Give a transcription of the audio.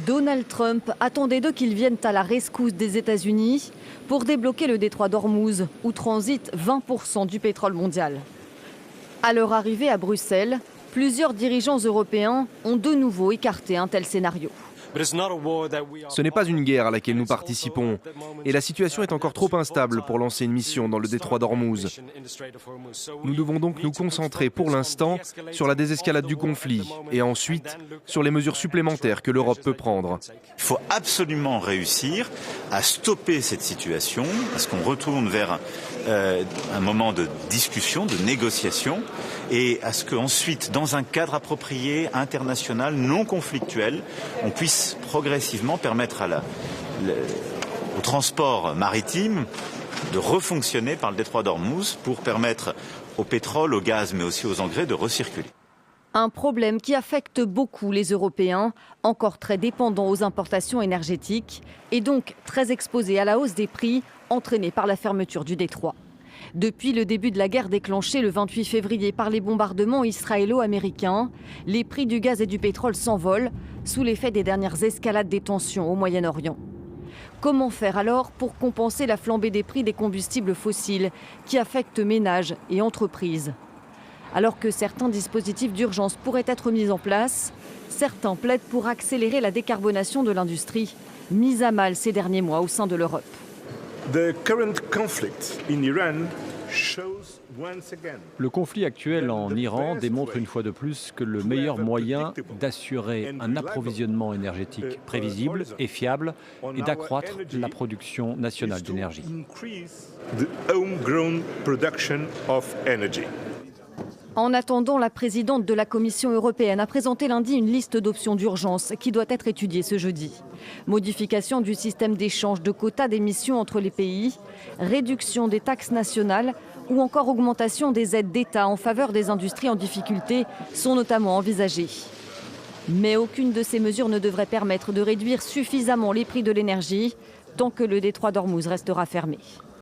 Donald Trump attendait d'eux qu'ils viennent à la rescousse des États-Unis pour débloquer le détroit d'Ormuz, où transite 20% du pétrole mondial. À leur arrivée à Bruxelles, plusieurs dirigeants européens ont de nouveau écarté un tel scénario. Ce n'est pas une guerre à laquelle nous participons et la situation est encore trop instable pour lancer une mission dans le détroit d'Ormuz. Nous devons donc nous concentrer pour l'instant sur la désescalade du conflit et ensuite sur les mesures supplémentaires que l'Europe peut prendre. Il faut absolument réussir à stopper cette situation, à ce qu'on retourne vers un moment de discussion, de négociation, et à ce qu'ensuite, dans un cadre approprié, international, non conflictuel, on puisse progressivement permettre au transport maritime de refonctionner par le détroit d'Ormuz pour permettre au pétrole, au gaz, mais aussi aux engrais de recirculer. Un problème qui affecte beaucoup les Européens, encore très dépendants aux importations énergétiques et donc très exposés à la hausse des prix entraînée par la fermeture du détroit. Depuis le début de la guerre déclenchée le 28 février par les bombardements israélo-américains, les prix du gaz et du pétrole s'envolent sous l'effet des dernières escalades des tensions au Moyen-Orient. Comment faire alors pour compenser la flambée des prix des combustibles fossiles qui affectent ménages et entreprises ? Alors que certains dispositifs d'urgence pourraient être mis en place, certains plaident pour accélérer la décarbonation de l'industrie, mise à mal ces derniers mois au sein de l'Europe. Le conflit actuel en Iran démontre une fois de plus que le meilleur moyen d'assurer un approvisionnement énergétique prévisible et fiable est d'accroître la production nationale d'énergie. En attendant, la présidente de la Commission européenne a présenté lundi une liste d'options d'urgence qui doit être étudiée ce jeudi. Modification du système d'échange de quotas d'émissions entre les pays, réduction des taxes nationales ou encore augmentation des aides d'État en faveur des industries en difficulté sont notamment envisagées. Mais aucune de ces mesures ne devrait permettre de réduire suffisamment les prix de l'énergie tant que le détroit d'Ormuz restera fermé.